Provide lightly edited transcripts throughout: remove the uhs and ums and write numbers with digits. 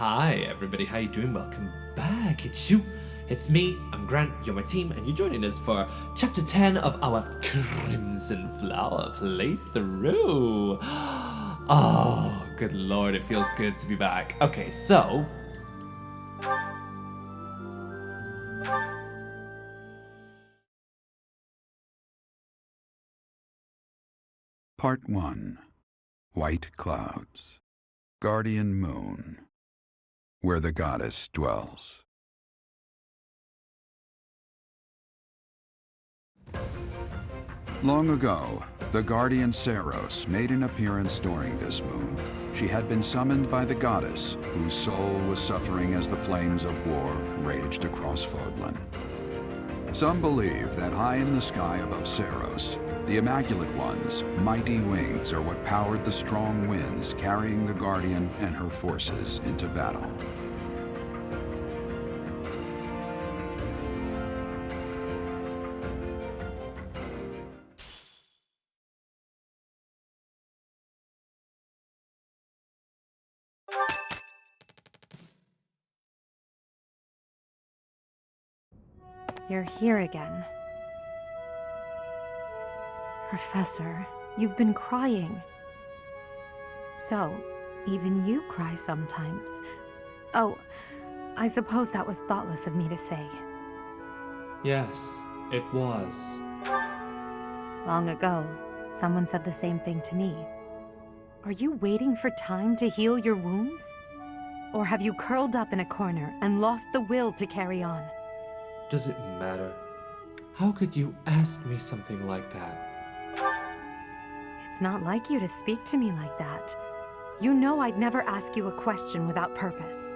Hi everybody, how you doing? Welcome back. It's me, I'm Grant, you're my team, and you're joining us for Chapter 10 of our Crimson Flower playthrough. Oh, good lord, it feels good to be back. Okay, so... Part 1. White Clouds. Guardian Moon. Where the goddess dwells. Long ago, the guardian Seros made an appearance during this moon. She had been summoned by the goddess, whose soul was suffering as the flames of war raged across Fódlan. Some believe that high in the sky above Seros, the Immaculate One's mighty wings are what powered the strong winds carrying the Guardian and her forces into battle. You're here again. Professor, you've been crying. So, even you cry sometimes. Oh, I suppose that was thoughtless of me to say. Yes, it was. Long ago, someone said the same thing to me. Are you waiting for time to heal your wounds? Or have you curled up in a corner and lost the will to carry on? Does it matter? How could you ask me something like that? It's not like you to speak to me like that. You know I'd never ask you a question without purpose.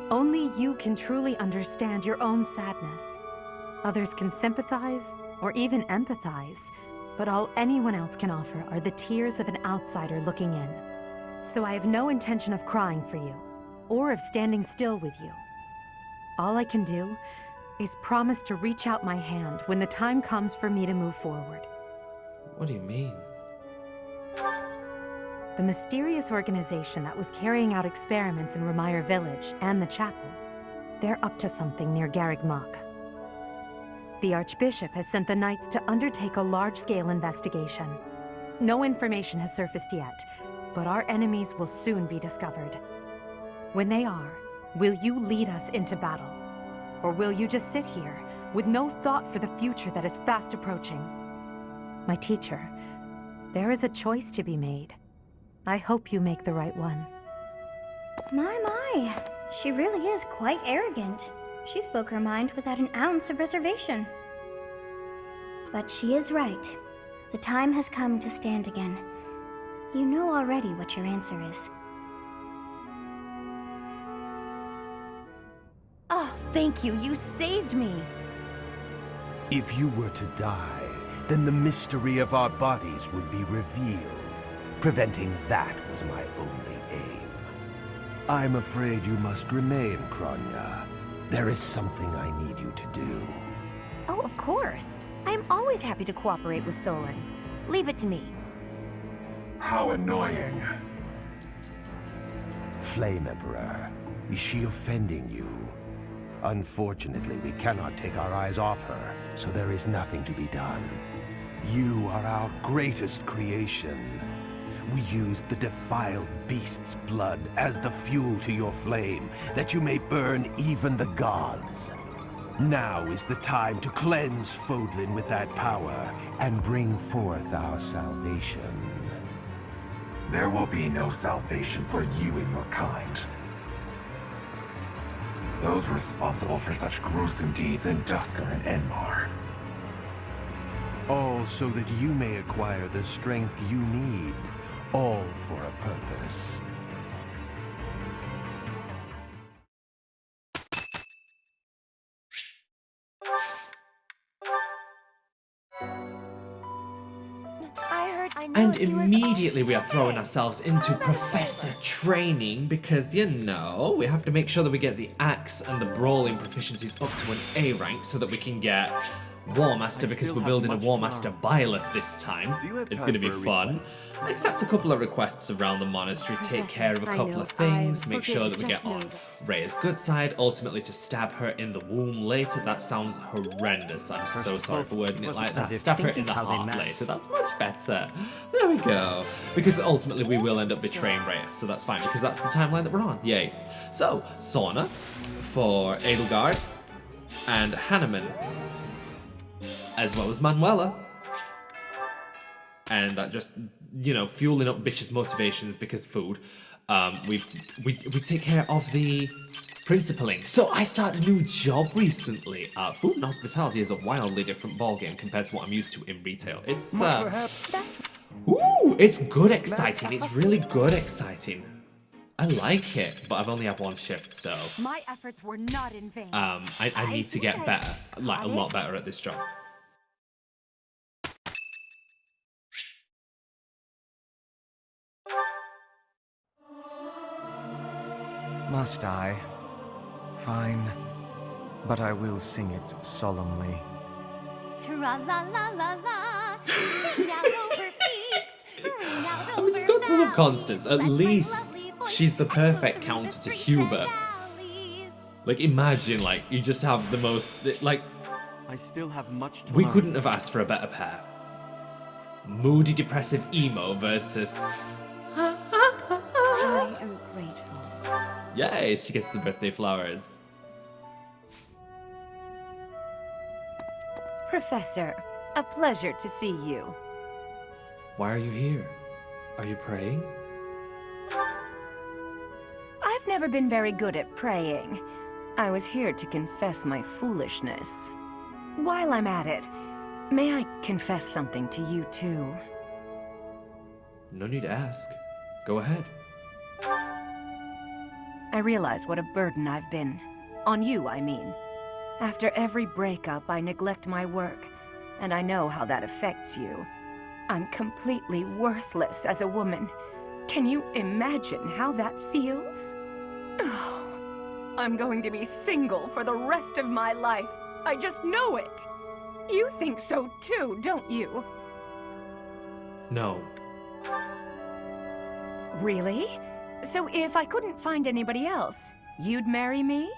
Only you can truly understand your own sadness. Others can sympathize, or even empathize, but all anyone else can offer are the tears of an outsider looking in. So I have no intention of crying for you, or of standing still with you. All I can do is promise to reach out my hand when the time comes for me to move forward. What do you mean? The mysterious organization that was carrying out experiments in Remire Village and the chapel, they're up to something near Garreg Mach. The Archbishop has sent the Knights to undertake a large-scale investigation. No information has surfaced yet, but our enemies will soon be discovered. When they are, will you lead us into battle? Or will you just sit here, with no thought for the future that is fast approaching? My teacher, there is a choice to be made. I hope you make the right one. My. She really is quite arrogant. She spoke her mind without an ounce of reservation. But she is right. The time has come to stand again. You know already what your answer is. Oh, thank you. You saved me. If you were to die, then the mystery of our bodies would be revealed. Preventing that was my only aim. I'm afraid you must remain, Kronya. There is something I need you to do. Oh, of course. I am always happy to cooperate with Solon. Leave it to me. How annoying. Flame Emperor, is she offending you? Unfortunately, we cannot take our eyes off her, so there is nothing to be done. You are our greatest creation. We use the defiled beast's blood as the fuel to your flame, that you may burn even the gods. Now is the time to cleanse Fódlan with that power and bring forth our salvation. There will be no salvation for you and your kind. Those responsible for such gruesome deeds in Duscur and Enmar. All so that you may acquire the strength you need, all for a purpose. And immediately we are throwing ourselves into professor training because, you know, we have to make sure that we get the axe and the brawling proficiencies up to an A rank so that we can get War Master because we're building a War Master Byleth this time. It's going to be fun. Accept a couple of requests around the monastery, take care of a couple of things, make sure that we get on Rhea's good side, ultimately to stab her in the womb later. That sounds horrendous. I'm so sorry for wording it like that. Stab her in the heart later. That's much better. There we go. Because ultimately we will end up betraying Rhea, so that's fine because that's the timeline that we're on. Yay. So, Sauna for Edelgard and Hanneman, as well as Manuela. And that just, you know, fueling up bitches' motivations because food. We take care of the principaling. So I started a new job recently. Food and hospitality is a wildly different ballgame compared to what I'm used to in retail. It's it's good exciting. It's really good exciting. I like it, but I've only had one shift, so My efforts were not in vain. I need to get better, like a lot better at this job. Must I? Fine. But I will sing it solemnly. Tra-la-la-la-la, sing out over peaks, ring out I mean, you've got to love Constance. At least she's the perfect counter to Hubert. Like, imagine, like, you just have the most, like, I still have much to we learn. couldn't have asked for a better pair. Moody, depressive emo versus... I am grateful. Yay, she gets the birthday flowers. Professor, a pleasure to see you. Why are you here? Are you praying? I've never been very good at praying. I was here to confess my foolishness. While I'm at it, may I confess something to you too? No need to ask. Go ahead. I realize what a burden I've been. On you, I mean. After every breakup, I neglect my work, and I know how that affects you. I'm completely worthless as a woman. Can you imagine how that feels? Oh, I'm going to be single for the rest of my life. I just know it. You think so too, don't you? No. Really? So if I couldn't find anybody else, you'd marry me?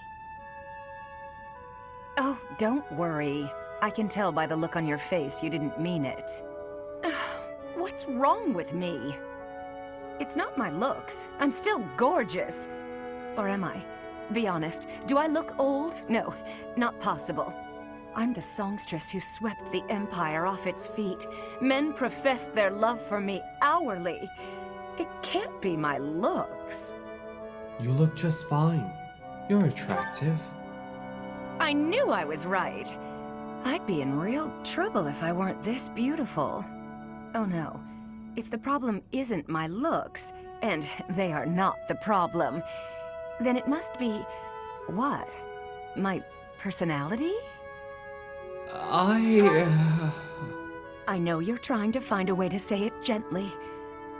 Oh, don't worry. I can tell by the look on your face you didn't mean it. What's wrong with me? It's not my looks. I'm still gorgeous. Or am I? Be honest, do I look old? No, not possible. I'm the songstress who swept the Empire off its feet. Men professed their love for me hourly. It can't be my looks. You look just fine. You're attractive. I knew I was right. I'd be in real trouble if I weren't this beautiful. Oh no. If the problem isn't my looks, and they are not the problem, then it must be... what? My personality? I know you're trying to find a way to say it gently,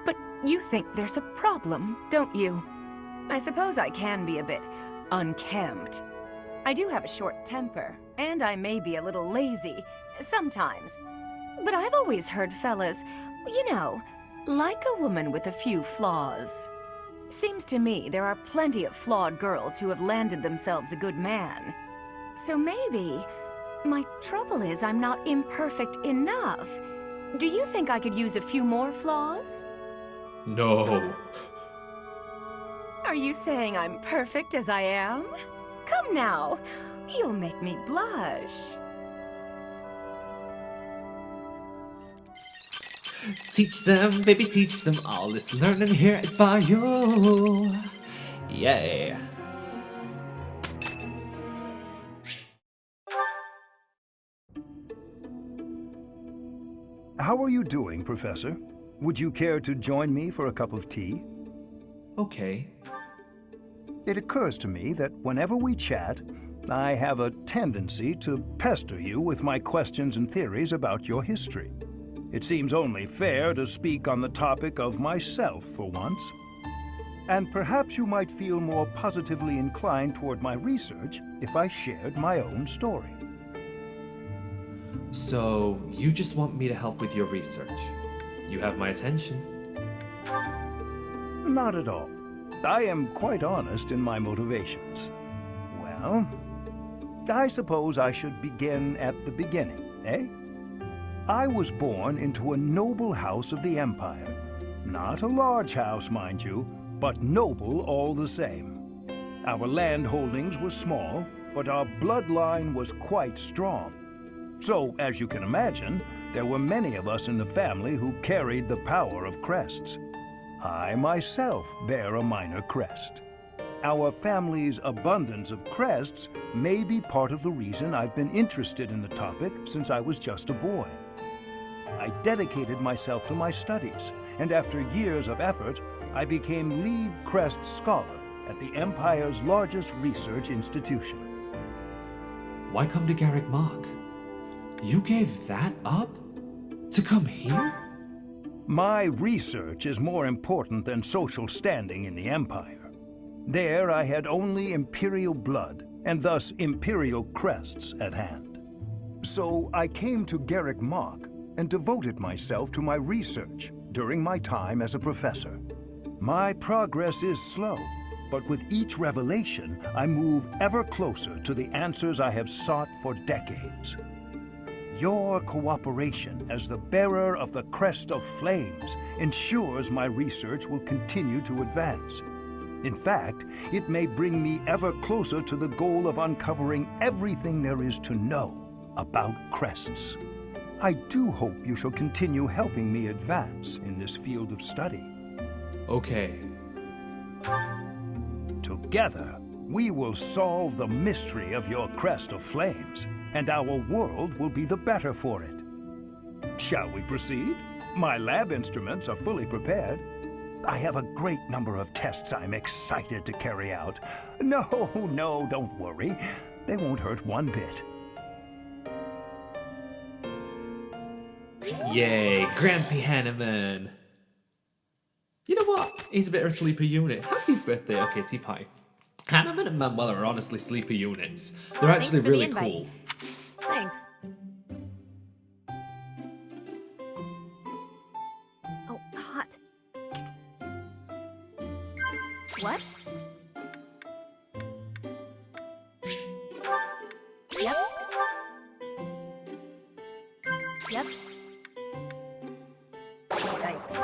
but you think there's a problem, don't you? I suppose I can be a bit unkempt. I do have a short temper, and I may be a little lazy, sometimes. But I've always heard fellas, you know, like a woman with a few flaws. Seems to me there are plenty of flawed girls who have landed themselves a good man. So maybe my trouble is I'm not imperfect enough. Do you think I could use a few more flaws? No. Are you saying I'm perfect as I am? Come now, you'll make me blush. Teach them, baby, teach them. All this learning here is by you. Yay. How are you doing, Professor? Would you care to join me for a cup of tea? Okay. It occurs to me that whenever we chat, I have a tendency to pester you with my questions and theories about your history. It seems only fair to speak on the topic of myself for once. And perhaps you might feel more positively inclined toward my research if I shared my own story. So, you just want me to help with your research? You have my attention. Not at all. I am quite honest in my motivations. Well, I suppose I should begin at the beginning, eh? I was born into a noble house of the Empire. Not a large house, mind you, but noble all the same. Our land holdings were small, but our bloodline was quite strong. So, as you can imagine, there were many of us in the family who carried the power of crests. I myself bear a minor crest. Our family's abundance of crests may be part of the reason I've been interested in the topic since I was just a boy. I dedicated myself to my studies, and after years of effort, I became lead crest scholar at the Empire's largest research institution. Why come to Garrick Mark? You gave that up? To come here? My research is more important than social standing in the Empire. There I had only Imperial blood, and thus Imperial crests at hand. So I came to Garrick Mark and devoted myself to my research during my time as a professor. My progress is slow, but with each revelation, I move ever closer to the answers I have sought for decades. Your cooperation as the bearer of the Crest of Flames ensures my research will continue to advance. In fact, it may bring me ever closer to the goal of uncovering everything there is to know about crests. I do hope you shall continue helping me advance in this field of study. Okay. Together, we will solve the mystery of your Crest of Flames, and our world will be the better for it. Shall we proceed? My lab instruments are fully prepared. I have a great number of tests I'm excited to carry out. No, don't worry. They won't hurt one bit. Yay, Grampy Hanneman. You know what? He's a bit of a sleeper unit. Happy birthday, okay, tea pie. Hanneman and Manuel are honestly sleeper units. They're actually really cool. Thanks. Oh, hot. What? Yep. Yep. Thanks.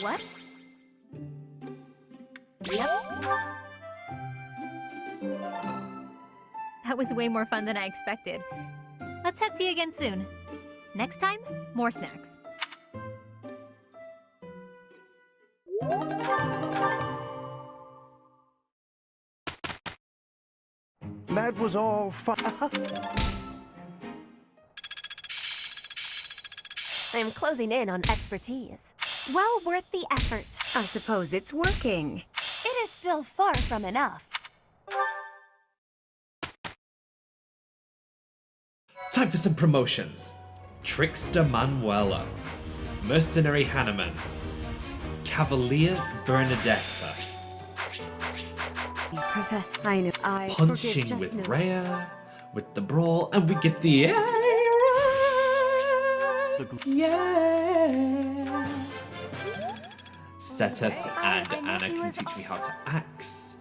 What? Yep. That was way more fun than I expected. Let's have tea again soon. Next time, more snacks. That was all fun. I am closing in on expertise. Well worth the effort. I suppose it's working. It is still far from enough. Time for some promotions. Trickster Manuela, Mercenary Hanneman, Cavalier Bernadetta, Professor, I know. I Punching forgive just with no. Rhea, with the brawl, and we get the yeah. Seteth and Anna can teach me how to axe.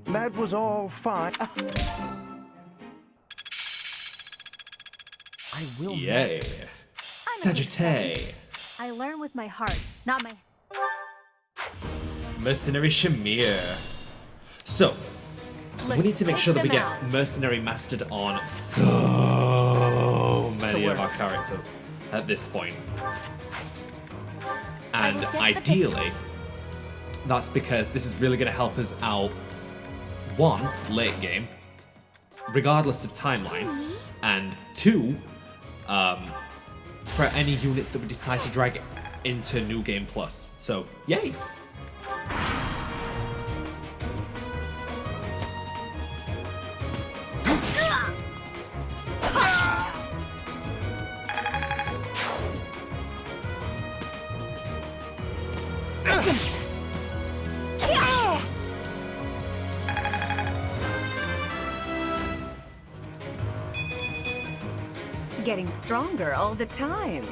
That was all fine. I will Yay. master this. Sagittae. I learn with my heart, not my... Mercenary Shamir. So, we need to make sure that we get Mercenary mastered on so many of our characters at this point. And ideally, that's because this is really going to help us out, one, late game, regardless of timeline, and two, for any units that we decide to drag into New Game Plus. So, yay! Getting stronger all the time.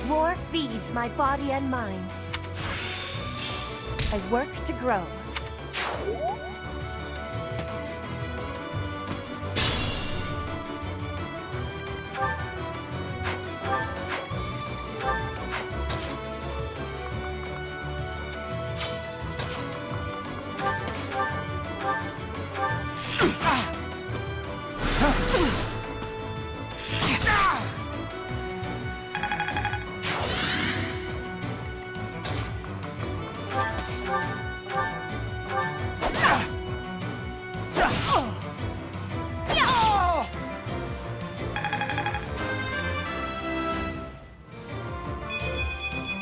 War feeds my body and mind. I work to grow.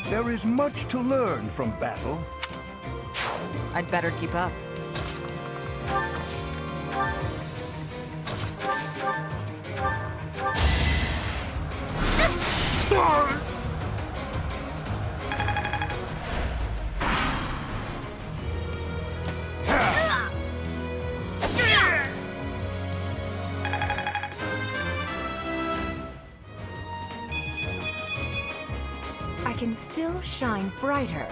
There is much to learn from battle. I'd better keep up. I can still shine brighter.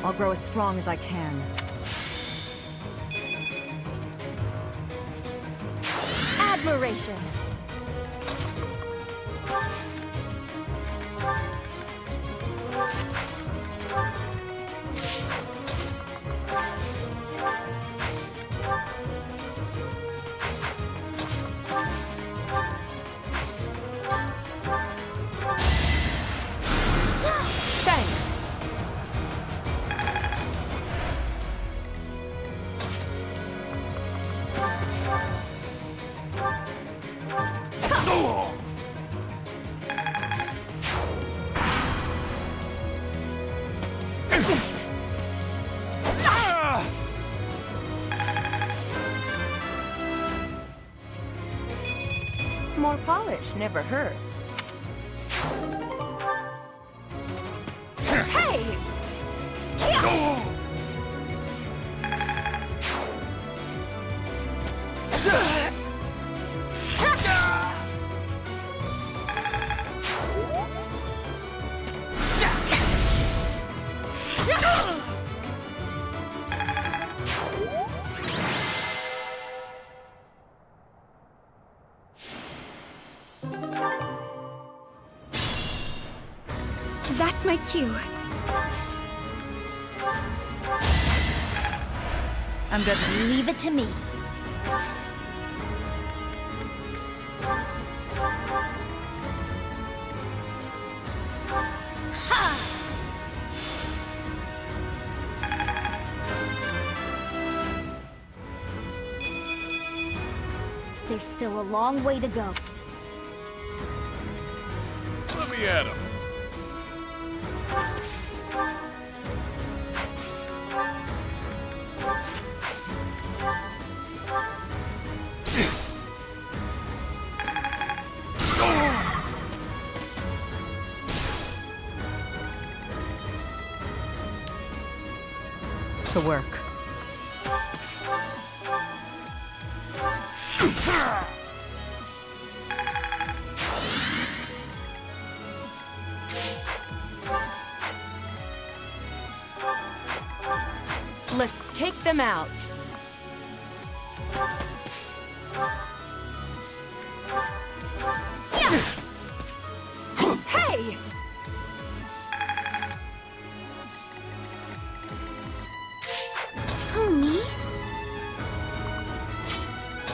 I'll grow as strong as I can. Admiration. Thanks. More polish never hurts. Hey! That's my cue. I'm good. Leave it to me. There's still a long way to go. Let me at him. To work. Let's take them out. Hey! Who, me?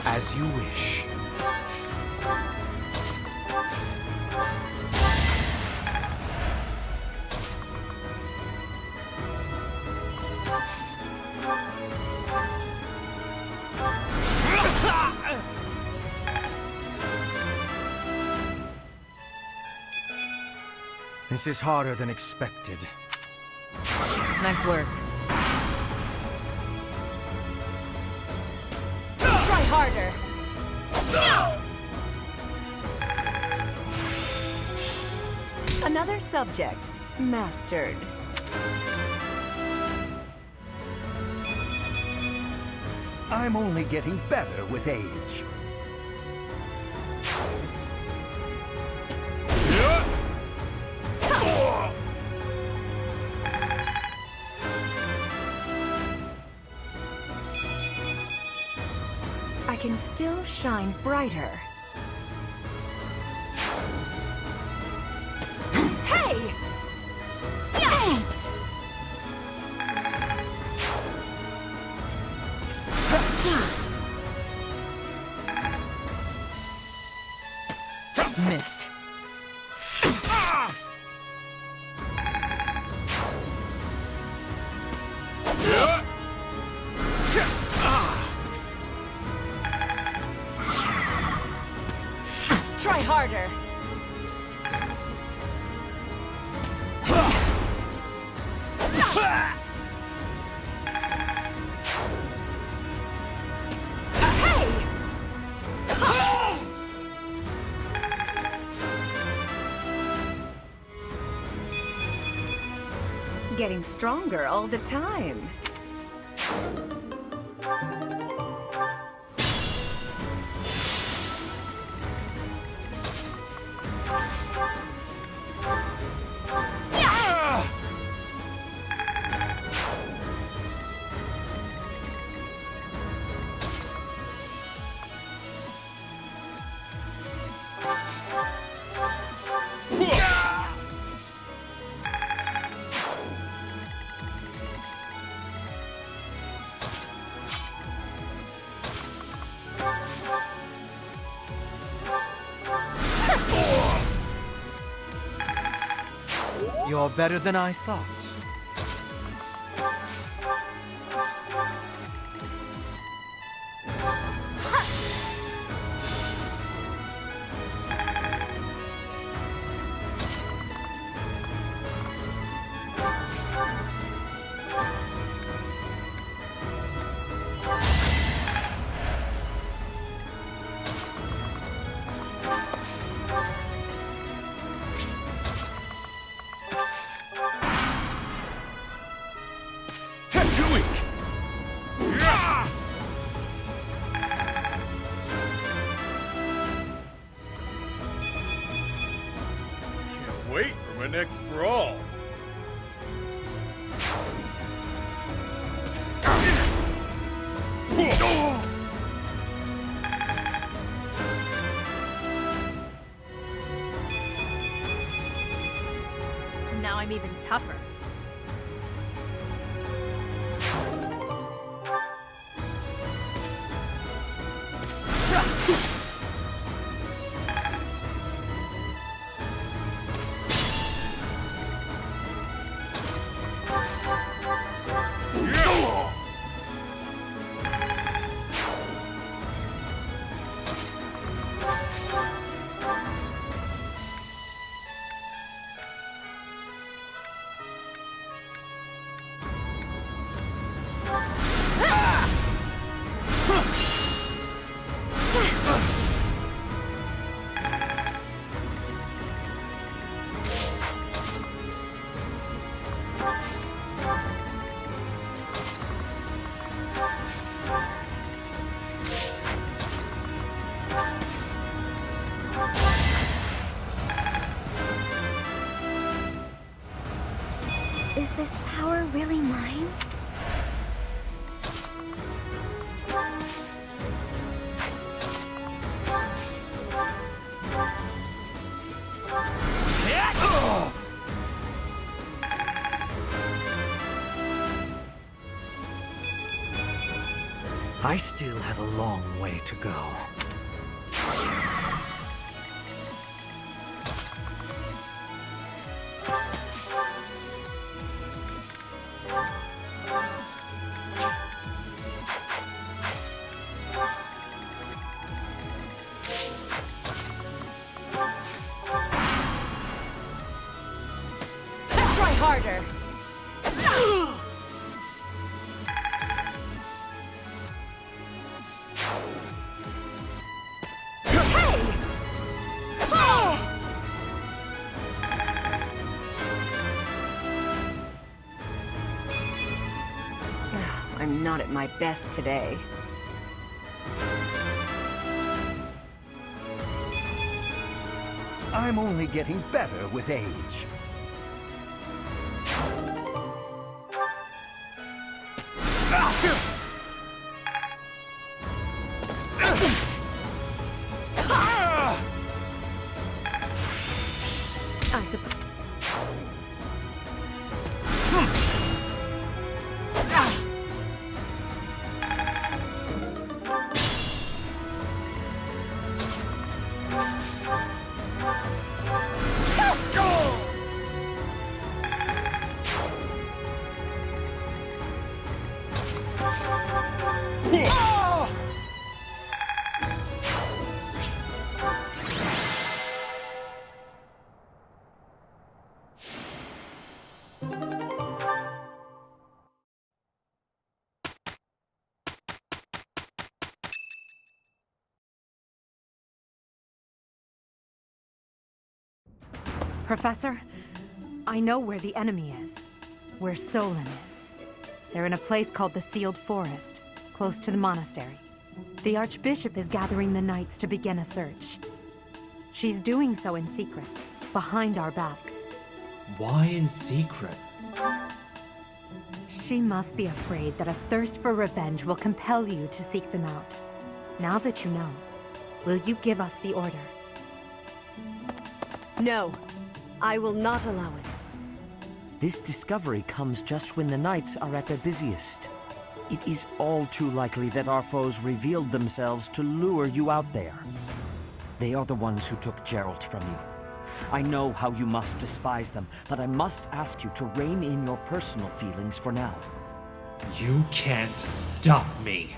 As you wish. This is harder than expected. Nice work. Try harder. Another subject mastered. I'm only getting better with age. I can still shine brighter. Hey! Missed. Try harder. Getting stronger all the time. You're better than I thought. Wait for my next brawl. Now I'm even tougher. Is this power really mine? I still have a long way to go. Try harder. I'm not at my best today. I'm only getting better with age. I suppose. Professor, I know where the enemy is. Where Fódlan is. They're in a place called the Sealed Forest, close to the monastery. The Archbishop is gathering the knights to begin a search. She's doing so in secret, behind our backs. Why in secret? She must be afraid that a thirst for revenge will compel you to seek them out. Now that you know, will you give us the order? No, I will not allow it. This discovery comes just when the knights are at their busiest. It is all too likely that our foes revealed themselves to lure you out there. They are the ones who took Geralt from you. I know how you must despise them, but I must ask you to rein in your personal feelings for now. You can't stop me.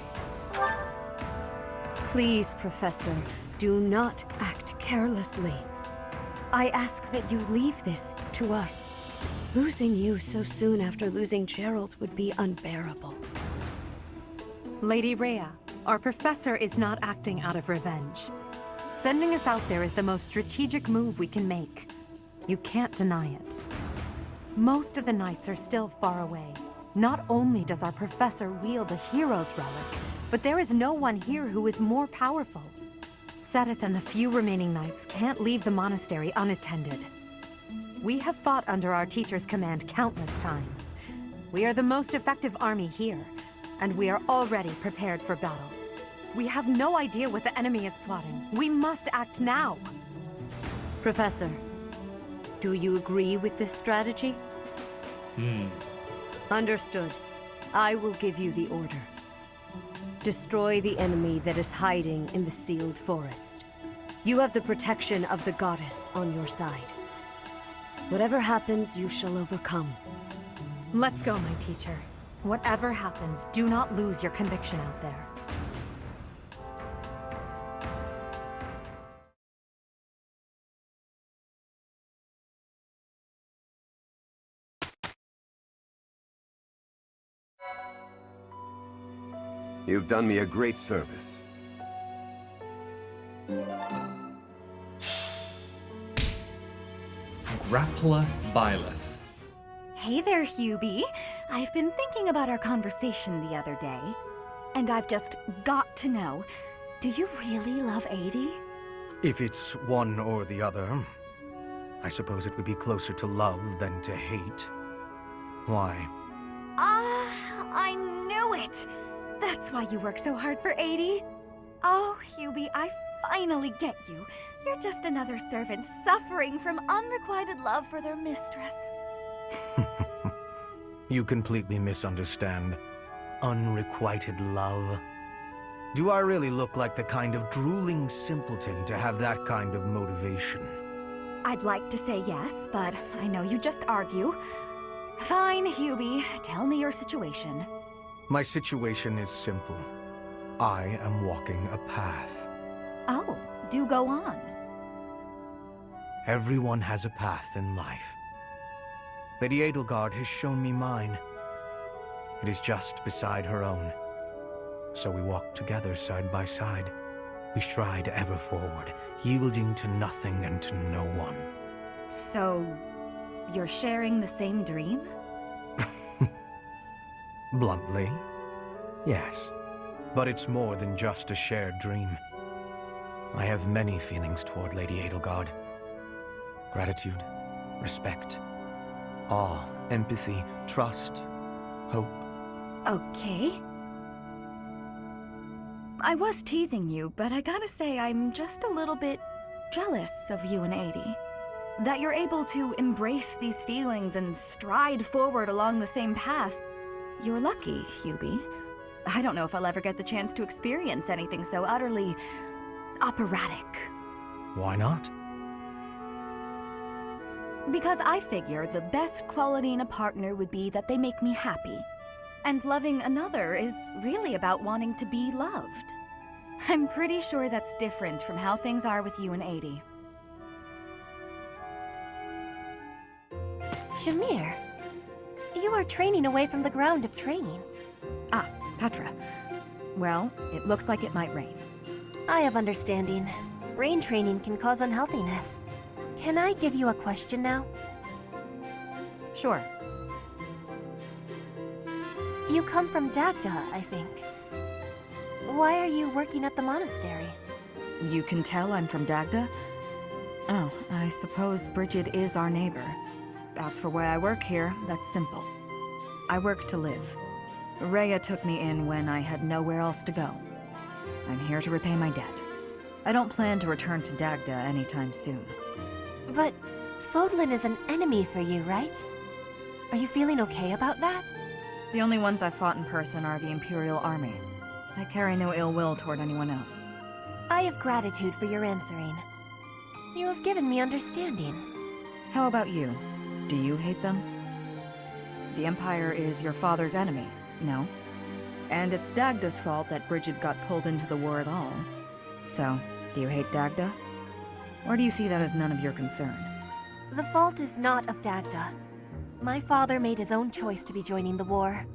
Please, Professor, do not act carelessly. I ask that you leave this to us. Losing you so soon after losing Geralt would be unbearable. Lady Rhea, our professor is not acting out of revenge. Sending us out there is the most strategic move we can make. You can't deny it. Most of the knights are still far away. Not only does our professor wield a hero's relic, but there is no one here who is more powerful. Seteth and the few remaining knights can't leave the monastery unattended. We have fought under our teacher's command countless times. We are the most effective army here, and we are already prepared for battle. We have no idea what the enemy is plotting. We must act now. Professor, do you agree with this strategy? Understood. I will give you the order. Destroy the enemy that is hiding in the sealed forest. You have the protection of the goddess on your side. Whatever happens, you shall overcome. Let's go, my teacher. Whatever happens, do not lose your conviction out there. You've done me a great service. Grappler Byleth. Hey there, Hubie. I've been thinking about our conversation the other day, and I've just got to know, do you really love Adie? If it's one or the other, I suppose it would be closer to love than to hate. Why? I knew it! That's why you work so hard for Adie. Oh, Hubie, I finally get you. You're just another servant suffering from unrequited love for their mistress. You completely misunderstand. Unrequited love. Do I really look like the kind of drooling simpleton to have that kind of motivation? I'd like to say yes, but I know you just argue. Fine, Hubie. Tell me your situation. My situation is simple. I am walking a path. Oh, do go on. Everyone has a path in life. Lady Edelgard has shown me mine. It is just beside her own. So we walk together side by side. We stride ever forward, yielding to nothing and to no one. So, you're sharing the same dream? Bluntly, yes. But it's more than just a shared dream. I have many feelings toward Lady Edelgard. Gratitude, respect, awe, empathy, trust, hope. Okay. I was teasing you, but I gotta say I'm just a little bit jealous of you and Adi. That you're able to embrace these feelings and stride forward along the same path. You're lucky, Hubie. I don't know if I'll ever get the chance to experience anything so utterly operatic. Why not? Because I figure the best quality in a partner would be that they make me happy. And loving another is really about wanting to be loved. I'm pretty sure that's different from how things are with you and Adi. Shamir, you are training away from the ground of training. Ah, Petra. Well, it looks like it might rain. I have understanding. Rain training can cause unhealthiness. Can I give you a question now? Sure. You come from Dagda, I think. Why are you working at the monastery? You can tell I'm from Dagda? Oh, I suppose Bridget is our neighbor. As for why I work here, that's simple. I work to live. Rhea took me in when I had nowhere else to go. I'm here to repay my debt. I don't plan to return to Dagda anytime soon. But Fódlan is an enemy for you, right? Are you feeling okay about that? The only ones I've fought in person are the Imperial Army. I carry no ill will toward anyone else. I have gratitude for your answering. You have given me understanding. How about you? Do you hate them? The Empire is your father's enemy, no? And it's Dagda's fault that Bridget got pulled into the war at all. So, do you hate Dagda? Or do you see that as none of your concern? The fault is not of Dagda. My father made his own choice to be joining the war.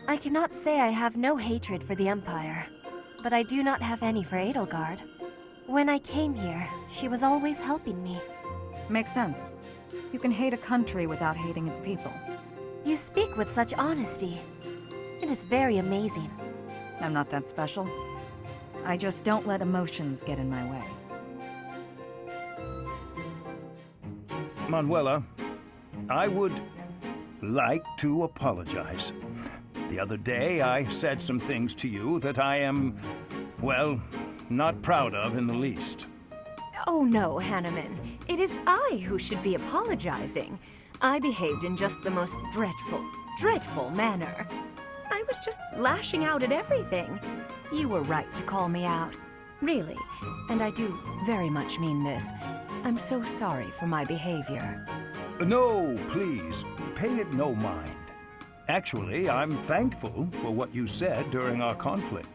I cannot say I have no hatred for the Empire, but I do not have any for Edelgard. When I came here, she was always helping me. Makes sense. You can hate a country without hating its people. You speak with such honesty. It is very amazing. I'm not that special. I just don't let emotions get in my way. Manuela, I would like to apologize. The other day, I said some things to you that I am, well, not proud of in the least. Oh no, Hanneman. It is I who should be apologizing. I behaved in just the most dreadful manner. I was just lashing out at everything. You were right to call me out. Really, and I do very much mean this. I'm so sorry for my behavior. No, please, pay it no mind. Actually, I'm thankful for what you said during our conflict.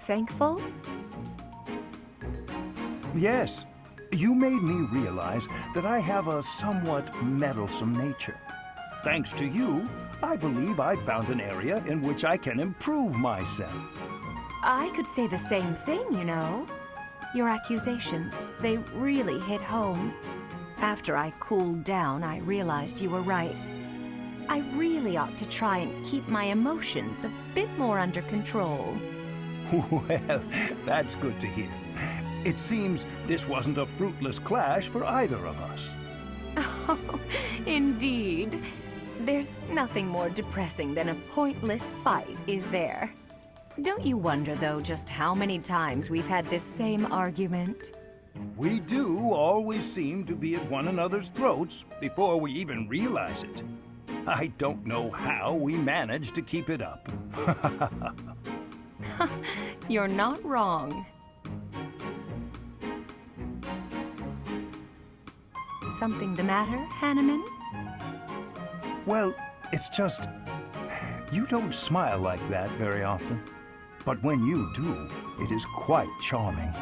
Thankful? Yes. You made me realize that I have a somewhat meddlesome nature. Thanks to you, I believe I've found an area in which I can improve myself. I could say the same thing, you know. Your accusations, they really hit home. After I cooled down, I realized you were right. I really ought to try and keep my emotions a bit more under control. Well, that's good to hear. It seems this wasn't a fruitless clash for either of us. Oh, indeed. There's nothing more depressing than a pointless fight, is there? Don't you wonder, though, just how many times we've had this same argument? We do always seem to be at one another's throats before we even realize it. I don't know how we manage to keep it up. You're not wrong. Something the matter, Hanneman? Well, it's just... you don't smile like that very often. But when you do, it is quite charming.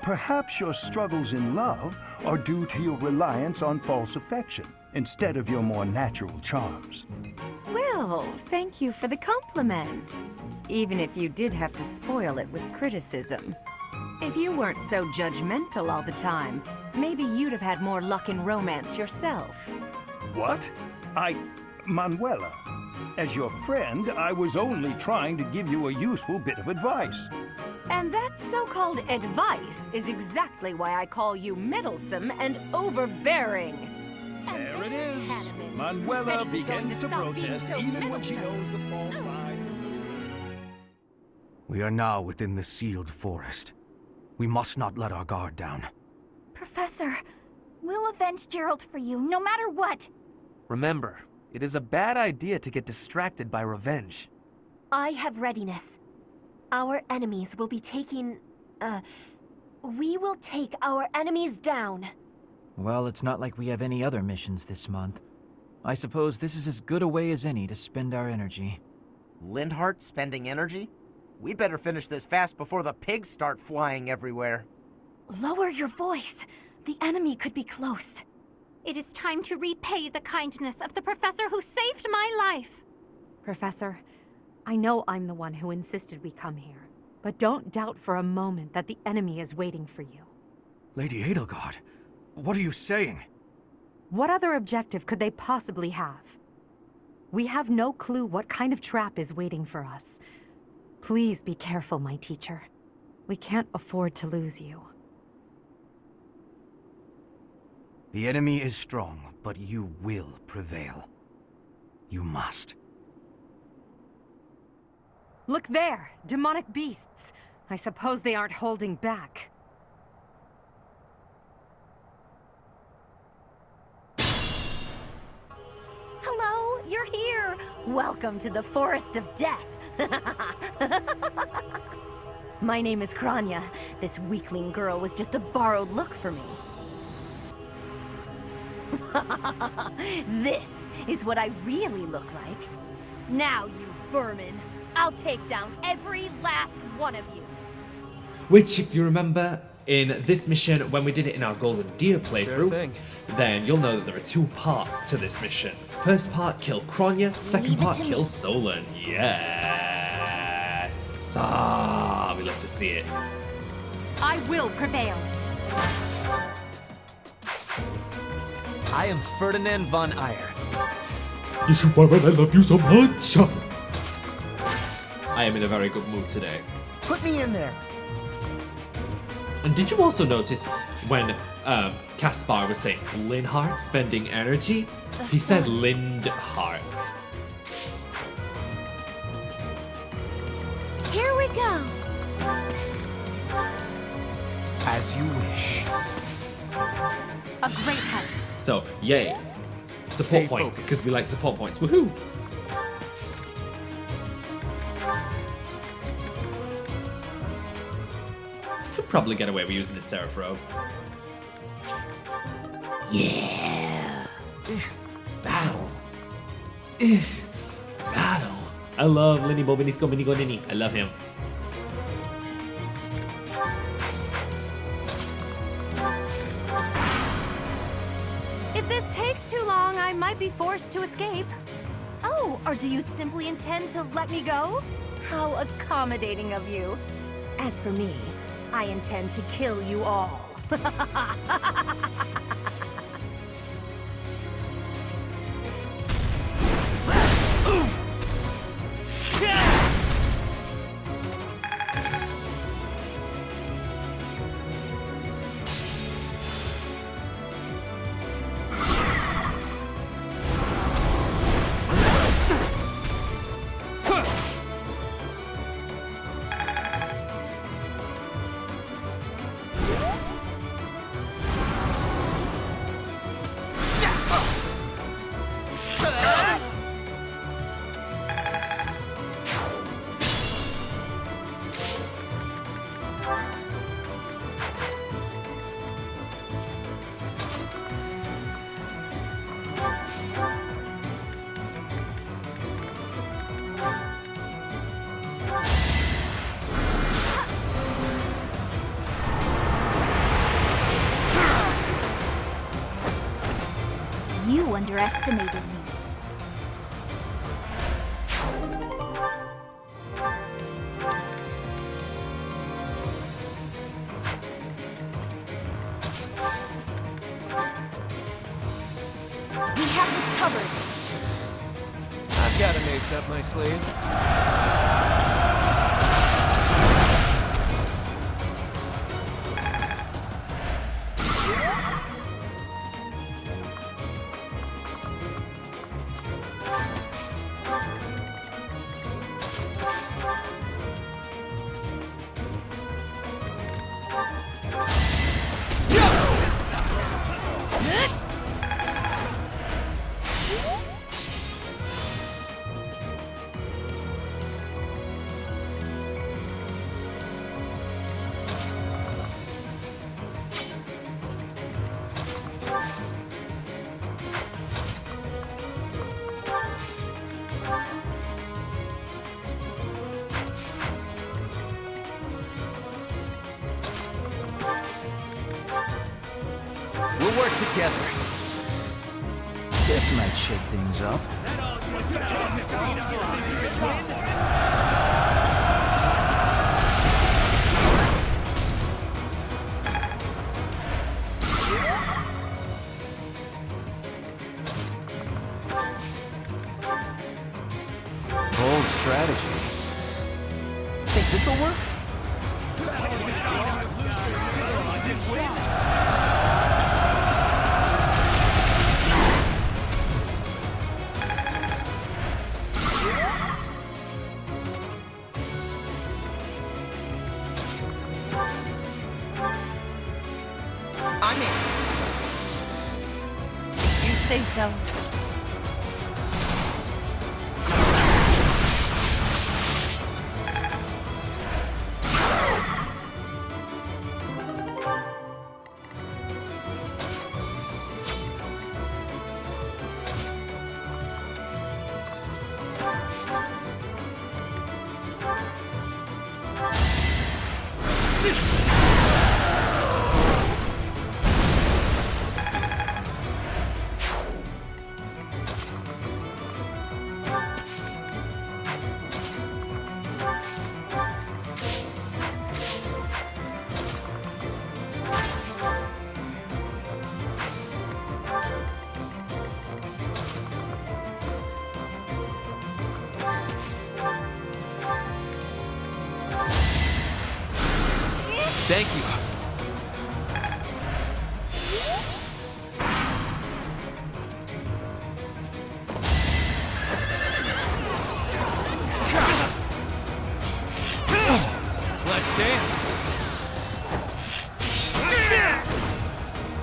Perhaps your struggles in love are due to your reliance on false affection, instead of your more natural charms. Well, thank you for the compliment. Even if you did have to spoil it with criticism. If you weren't so judgmental all the time, maybe you'd have had more luck in romance yourself. What? Manuela, as your friend, I was only trying to give you a useful bit of advice. And that so-called advice is exactly why I call you meddlesome and overbearing. There it is. Manuela begins to protest even when she knows the fault lies with herself. We are now within the sealed forest. We must not let our guard down. Professor, we'll avenge Gerald for you, no matter what. Remember, it is a bad idea to get distracted by revenge. I have readiness. Our enemies will be taking... we will take our enemies down. Well, it's not like we have any other missions this month. I suppose this is as good a way as any to spend our energy. Lindhart spending energy? We'd better finish this fast before the pigs start flying everywhere. Lower your voice. The enemy could be close. It is time to repay the kindness of the professor who saved my life. Professor, I know I'm the one who insisted we come here, but don't doubt for a moment that the enemy is waiting for you. Lady Edelgard, what are you saying? What other objective could they possibly have? We have no clue what kind of trap is waiting for us. Please be careful, my teacher. We can't afford to lose you. The enemy is strong, but you will prevail. You must. Look there! Demonic beasts! I suppose they aren't holding back. Hello, you're here! Welcome to the Forest of Death! My name is Kranya. This weakling girl was just a borrowed look for me. This is what I really look like. Now, you vermin, I'll take down every last one of you. Which, if you remember, in this mission, when we did it in our Golden Deer playthrough, then you'll know that there are two parts to this mission. First part, kill Kronya. Second part, kill Fódlan. Yes! We love to see it. I will prevail. I am Ferdinand von Eyre. You should why I love you so much. I am in a very good mood today. Put me in there. And did you also notice when Caspar was saying Lindhart spending energy? He said Lindhart. Here we go. As you wish. A great help. So, yay. Support points, because we like support points. Woohoo! Could probably get away with using a Seraph robe. Yeah! Battle! Battle! I love Lenny Bobinisco Minigo Nini. I love him. If this takes too long, I might be forced to escape. Oh, or do you simply intend to let me go? How accommodating of you. As for me, I intend to kill you all. You underestimated me. We have this covered. I've got an ace up my sleeve. We'll work together. This might shake things up. Bold strategy. Think this'll work? I'm in. If you say so. Thank you. Let's dance.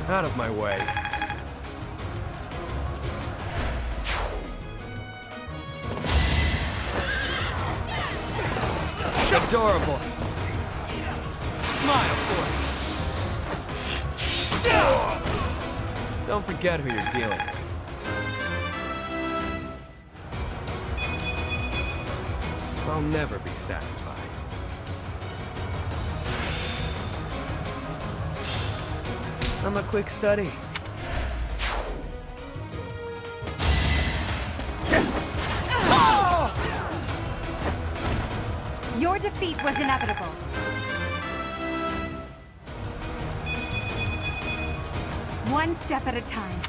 Out of my way. Adorable. Smile for me. Don't forget who you're dealing with. I'll never be satisfied. I'm a quick study. Your defeat was inevitable. One step at a time.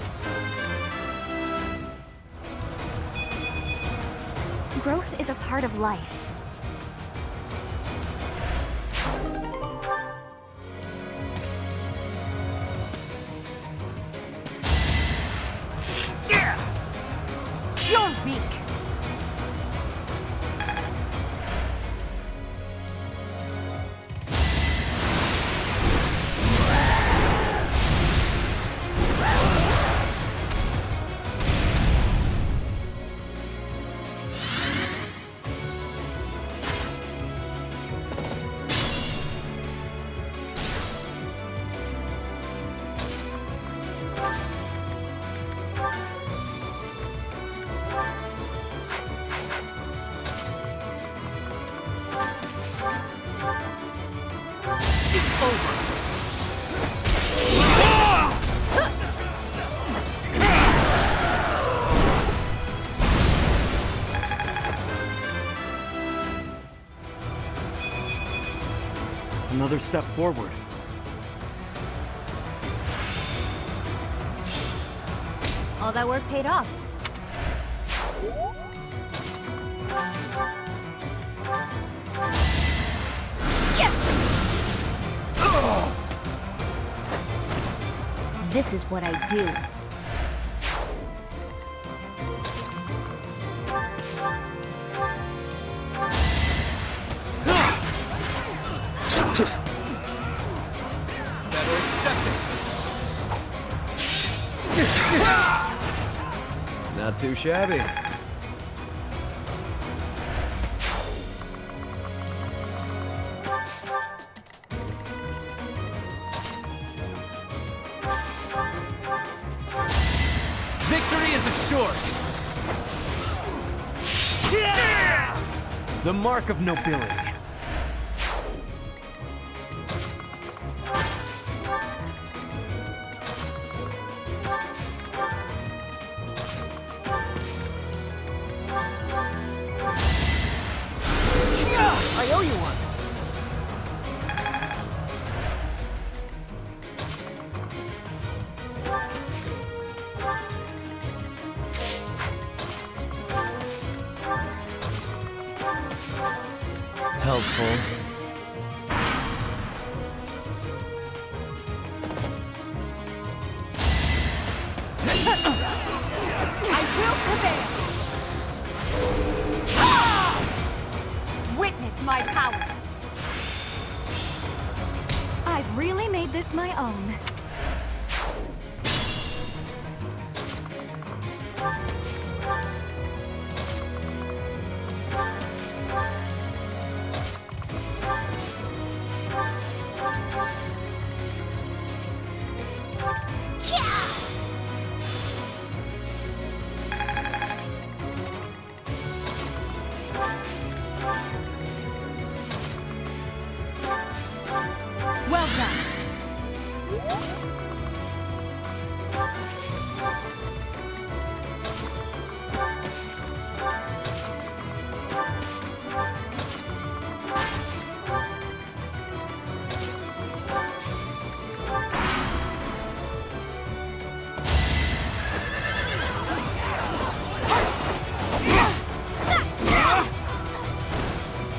Growth is a part of life. You're weak. is over. Another step forward. All that work paid off. This is what I do. Better accept it. Not too shabby. Victory is assured. The mark of nobility. I owe you one. Helpful. I will prevail! Witness my power! I've really made this my own. Well done!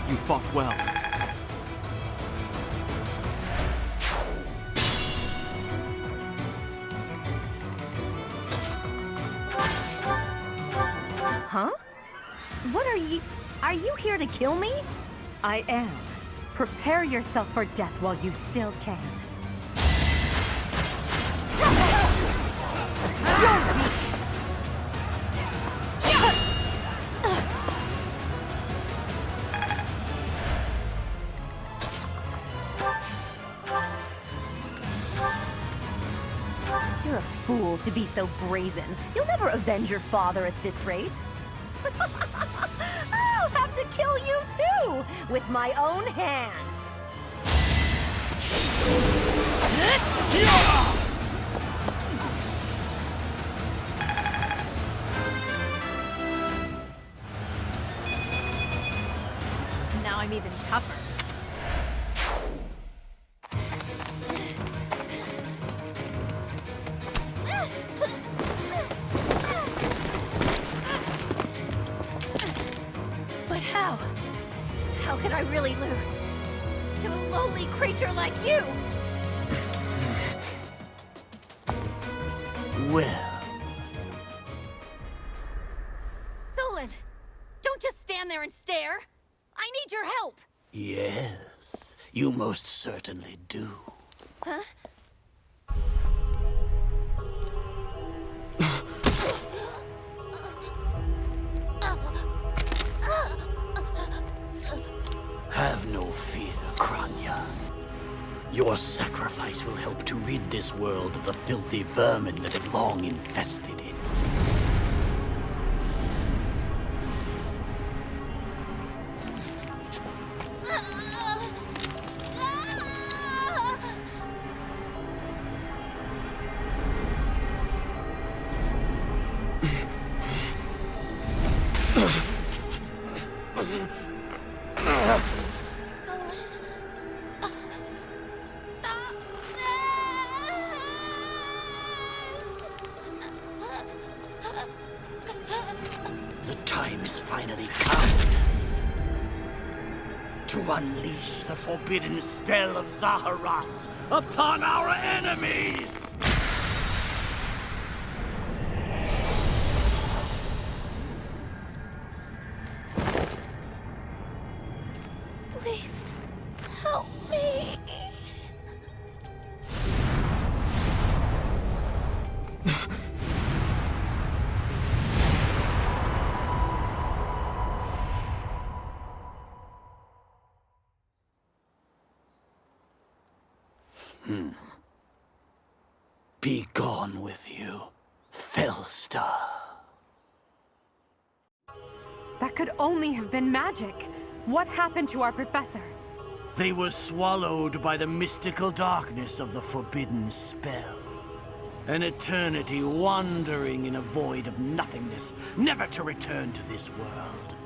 You fought well. Huh? What are you... Are you here to kill me? I am. Prepare yourself for death while you still can. You're weak! You're a fool to be so brazen. You'll never avenge your father at this rate. I'll have to kill you too, with my own hands. Now I'm even tougher. But how? How could I really lose? To a lowly creature like you! Well, Solon! Don't just stand there and stare! I need your help! yes, you most certainly do. Huh? Have no fear, Kranya. Your sacrifice will help to rid this world of the filthy vermin that have long infested it. time has finally come to unleash the forbidden spell of Zaharas upon our enemies! Please, help me. Be gone with you, Felstar. That could only have been magic. What happened to our professor? They were swallowed by the mystical darkness of the forbidden spell. An eternity wandering in a void of nothingness, never to return to this world.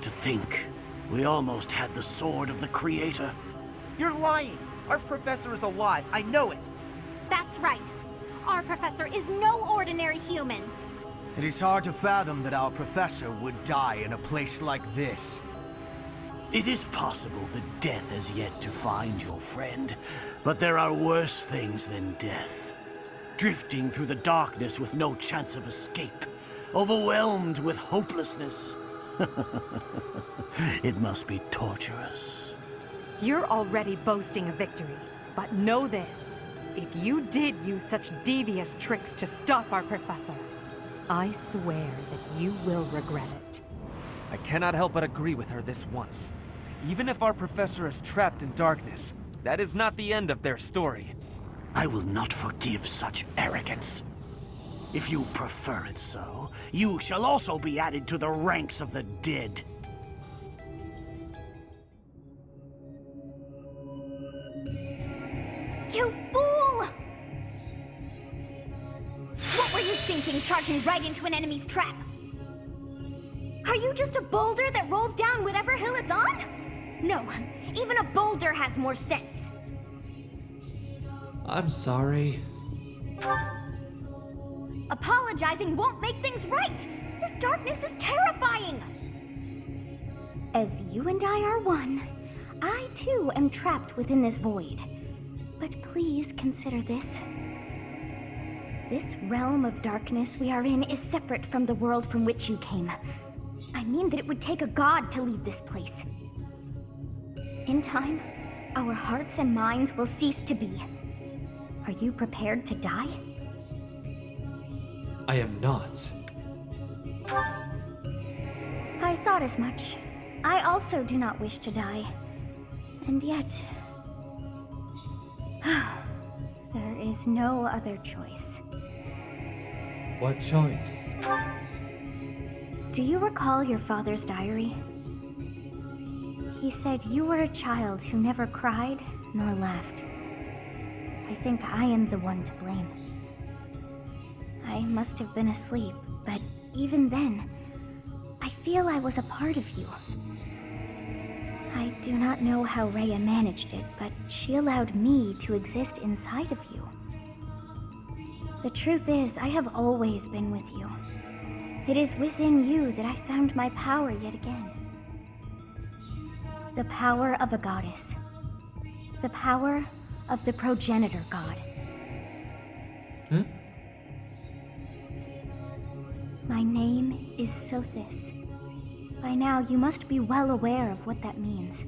To think, we almost had the sword of the Creator. You're lying! Our professor is alive, I know it! That's right. Our professor is no ordinary human. It is hard to fathom that our professor would die in a place like this. It is possible that death has yet to find your friend, but there are worse things than death. Drifting through the darkness with no chance of escape, overwhelmed with hopelessness. It must be torturous. You're already boasting a victory, but know this. If you did use such devious tricks to stop our professor, I swear that you will regret it. I cannot help but agree with her this once. Even if our professor is trapped in darkness, that is not the end of their story. I will not forgive such arrogance. If you prefer it so, you shall also be added to the ranks of the dead. You fool! What were you thinking, charging right into an enemy's trap? Are you just a boulder that rolls down whatever hill it's on? No, even a boulder has more sense. I'm sorry. Apologizing won't make things right! This darkness is terrifying! As you and I are one, I too am trapped within this void. But please consider this. This realm of darkness we are in is separate from the world from which you came. I mean that it would take a god to leave this place. In time, our hearts and minds will cease to be. Are you prepared to die? I am not. I thought as much. I also do not wish to die. And yet... there is no other choice. What choice? Do you recall your father's diary? He said you were a child who never cried nor laughed. I think I am the one to blame. I must have been asleep, but even then, I feel I was a part of you. I do not know how Rhea managed it, but she allowed me to exist inside of you. The truth is, I have always been with you. It is within you that I found my power yet again. The power of a goddess. The power of the progenitor god. Huh? My name is Sothis. By now, you must be well aware of what that means.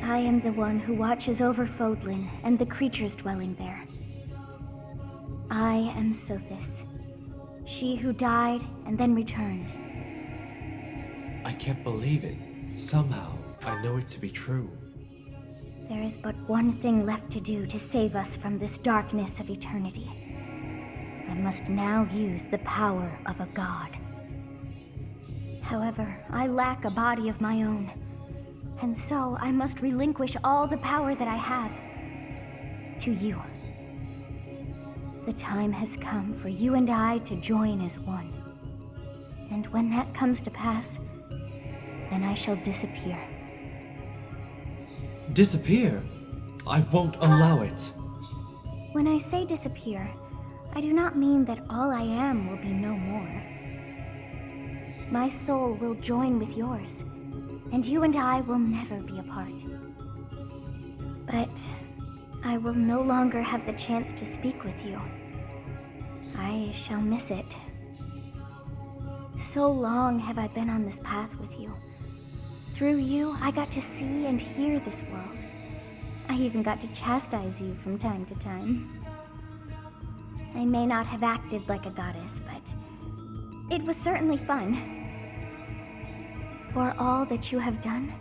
I am the one who watches over Fódlan and the creatures dwelling there. I am Sothis, she who died and then returned. I can't believe it. Somehow, I know it to be true. There is but one thing left to do to save us from this darkness of eternity. I must now use the power of a god. However, I lack a body of my own, and so I must relinquish all the power that I have to you. The time has come for you and I to join as one. And when that comes to pass, then I shall disappear. Disappear? I won't allow it. When I say disappear, I do not mean that all I am will be no more. my soul will join with yours, and you and I will never be apart. But I will no longer have the chance to speak with you. I shall miss it. So long have I been on this path with you. Through you, I got to see and hear this world. I even got to chastise you from time to time. I may not have acted like a goddess, but it was certainly fun. For all that you have done,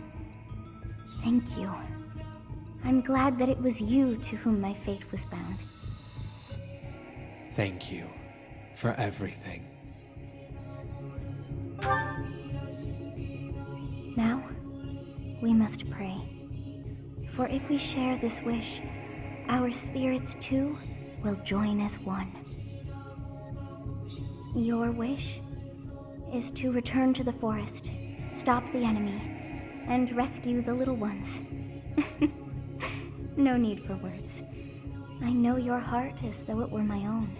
thank you. I'm glad that it was you to whom my fate was bound. Thank you for everything. Now, we must pray. For if we share this wish, our spirits too will join as one. Your wish is to return to the forest, stop the enemy, and rescue the little ones. No need for words. I know your heart as though it were my own.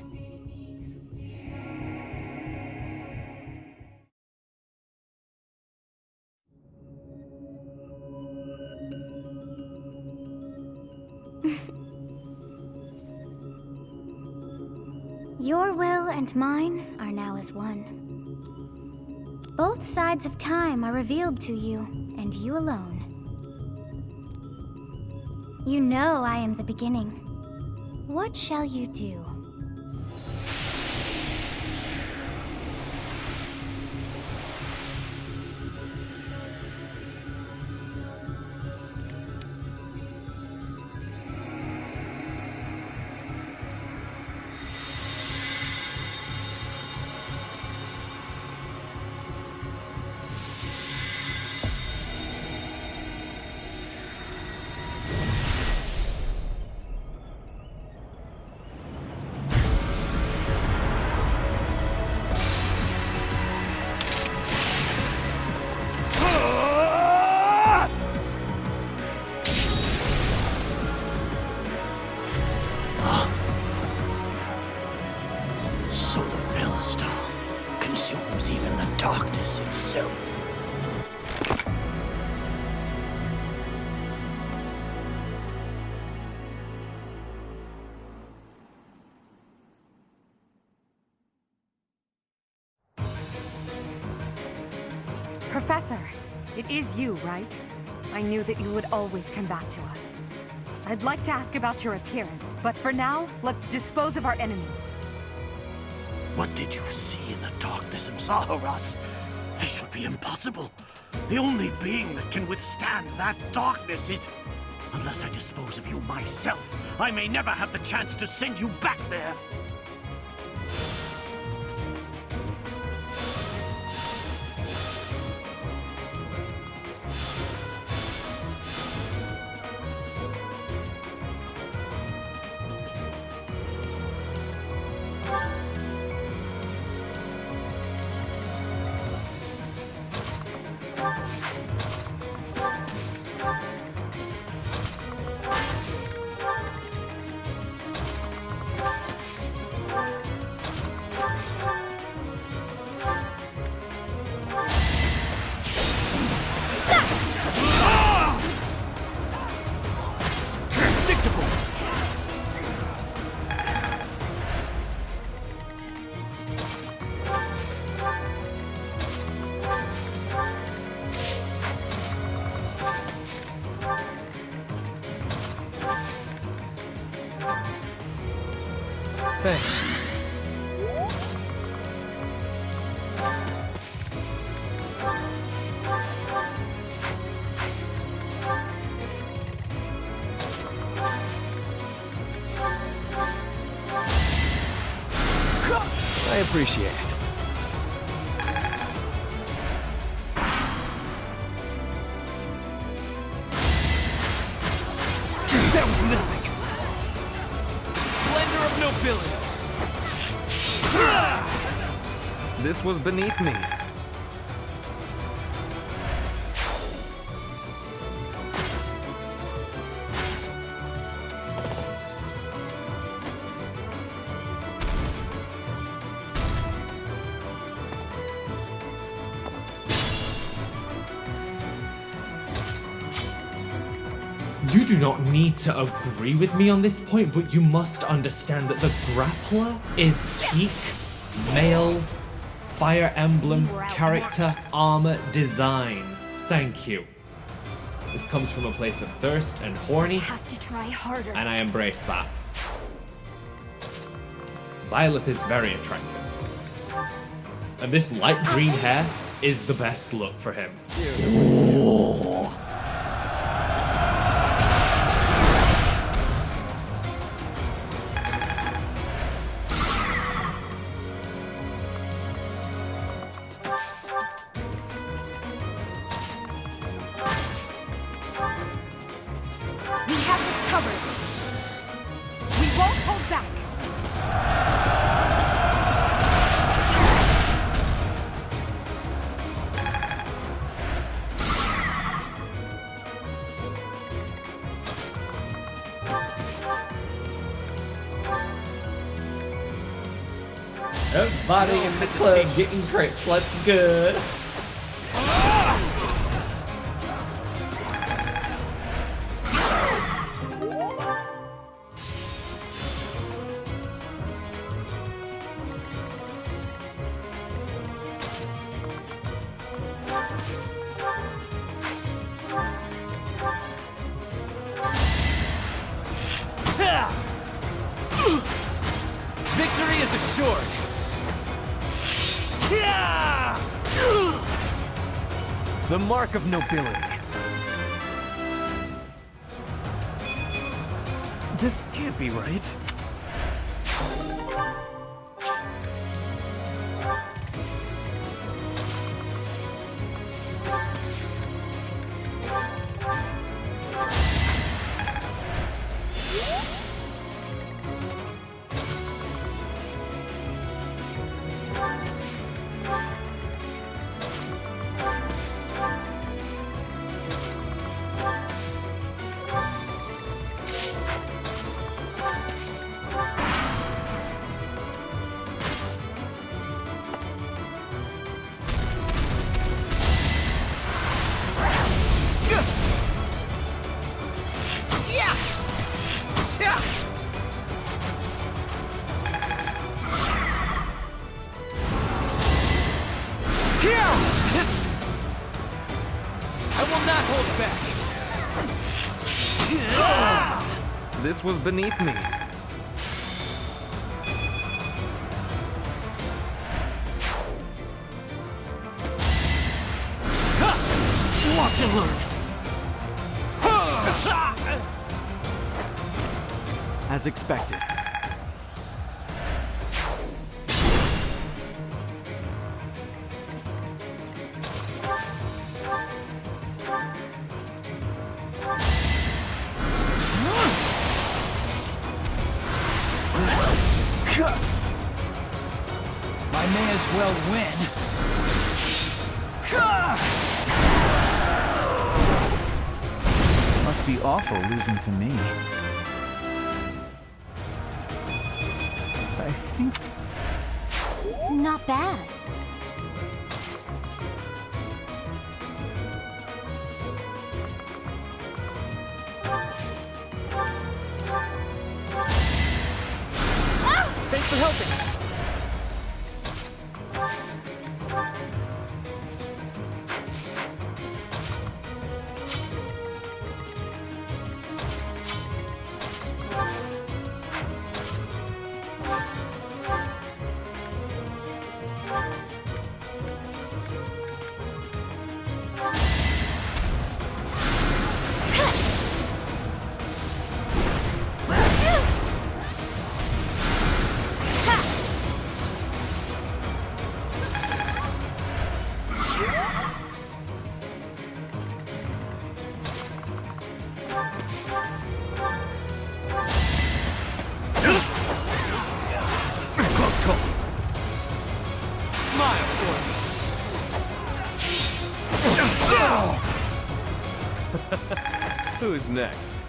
Your will and mine are now as one. Both sides of time are revealed to you, and you alone. You know I am the beginning. What shall you do? Professor, it is you, right? I knew that you would always come back to us. I'd like to ask about your appearance, but for now, let's dispose of our enemies. What did you see in the darkness of Zaharas? This should be impossible. The only being that can withstand that darkness is... Unless I dispose of you myself, I may never have the chance to send you back there. Thanks. I appreciate it. That was nothing. Splendor of nobility. This was beneath me. You do not need to agree with me on this point, but you must understand that the grappler is peak male Fire Emblem character armor design. Thank you. This comes from a place of thirst and horny, Have to try harder. and I embrace that. Byleth is very attractive. And this light green hair is the best look for him. Whoa. We have this covered. We won't hold back. Everybody in the club getting crits. Let's go. Victory is assured! The mark of nobility. This can't be right. I will not hold back. This was beneath me. Watch and learn. As expected. I may as well win. Must be awful losing to me. I think... Not bad. Thanks for helping. Close call. Smile for me. Who's next?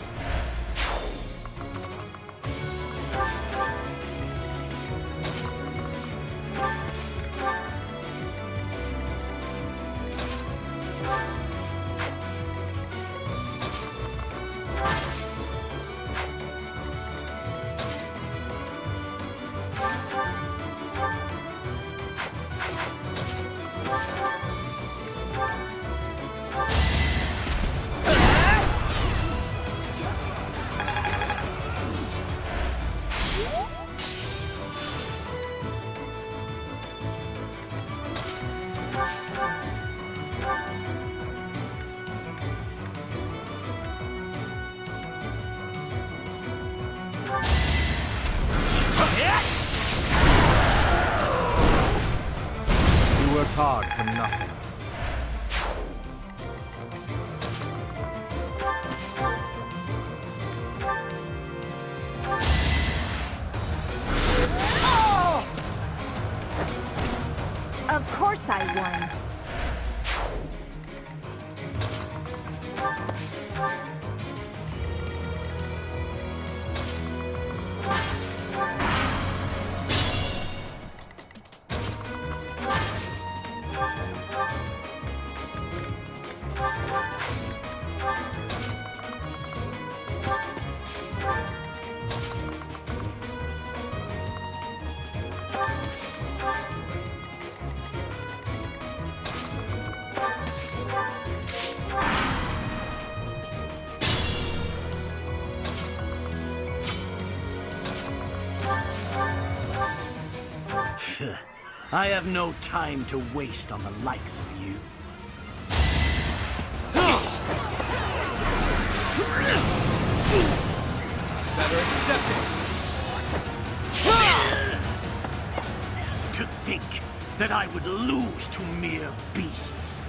worked hard for nothing. Of course I won. I have no time to waste on the likes of you. Better accept it. To think that I would lose to mere beasts.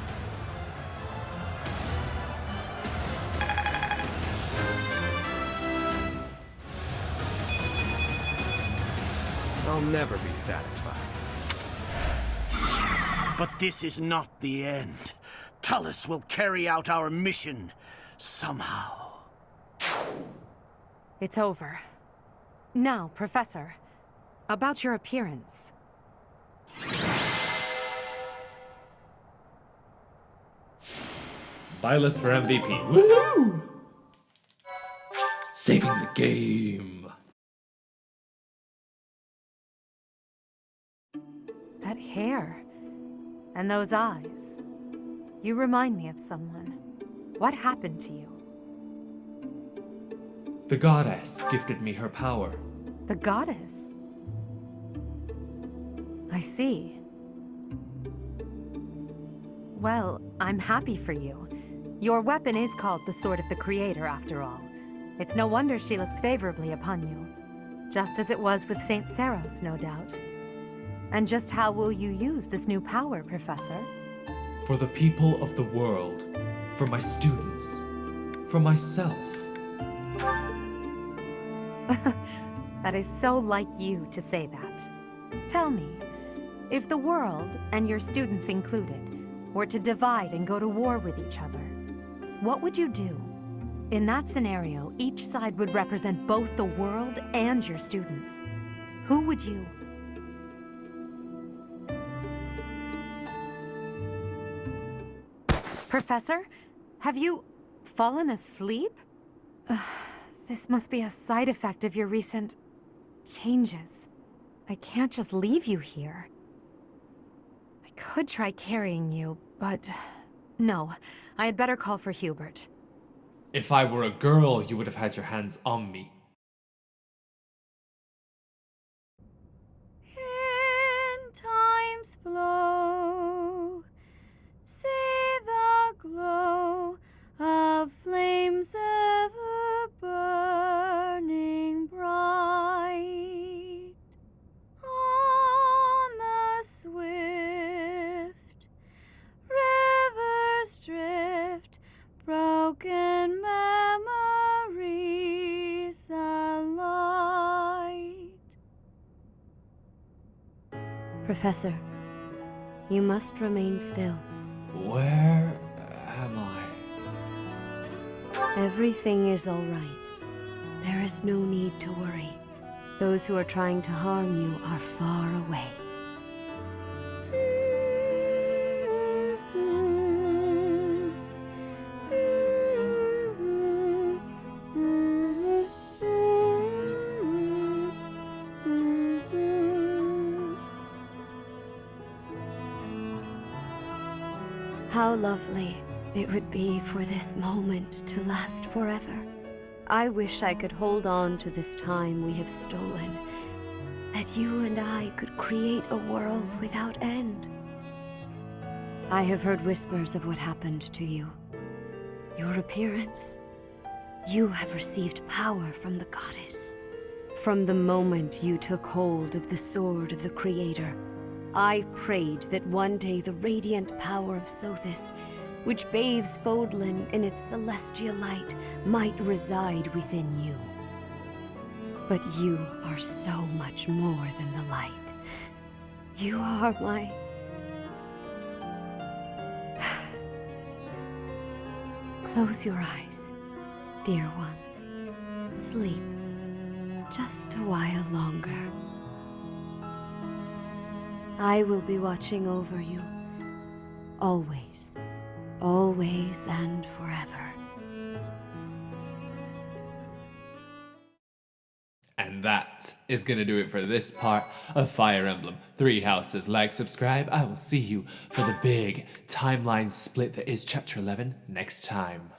I'll never be satisfied. But this is not the end. Tullus will carry out our mission somehow. It's over. Now, Professor, about your appearance. Byleth for MVP. Woohoo! Saving the game. That hair. And those eyes. You remind me of someone. What happened to you? The goddess gifted me her power. The goddess? I see. Well, I'm happy for you. Your weapon is called the Sword of the Creator, after all. It's no wonder she looks favorably upon you. Just as it was with Saint Seros, no doubt. And just how will you use this new power, Professor? For the people of the world. For my students. For myself. That is so like you to say that. Tell me, if the world, and your students included, were to divide and go to war with each other, what would you do? In that scenario, each side would represent both the world and your students. Who would you... Professor, have you fallen asleep? This must be a side effect of your recent changes. I can't just leave you here. I could try carrying you, but no, I had better call for Hubert. If I were a girl, you would have had your hands on me. In time's flow, see the glow of flames ever burning bright on the swift river's drift, broken memories alight. Professor, you must remain still. Where am I? Everything is all right. There is no need to worry. Those who are trying to harm you are far away. How lovely it would be for this moment to last forever. I wish I could hold on to this time we have stolen, that you and I could create a world without end. I have heard whispers of what happened to you. Your appearance. You have received power from the goddess. From the moment you took hold of the Sword of the Creator, I prayed that one day the radiant power of Sothis, which bathes Fódlan in its celestial light, might reside within you. But you are so much more than the light. You are my... Close your eyes, dear one. Sleep just a while longer. I will be watching over you, always, always and forever. And that is going to do it for this part of Fire Emblem Three Houses. Like, subscribe. I will see you for the big timeline split that is Chapter 11 next time.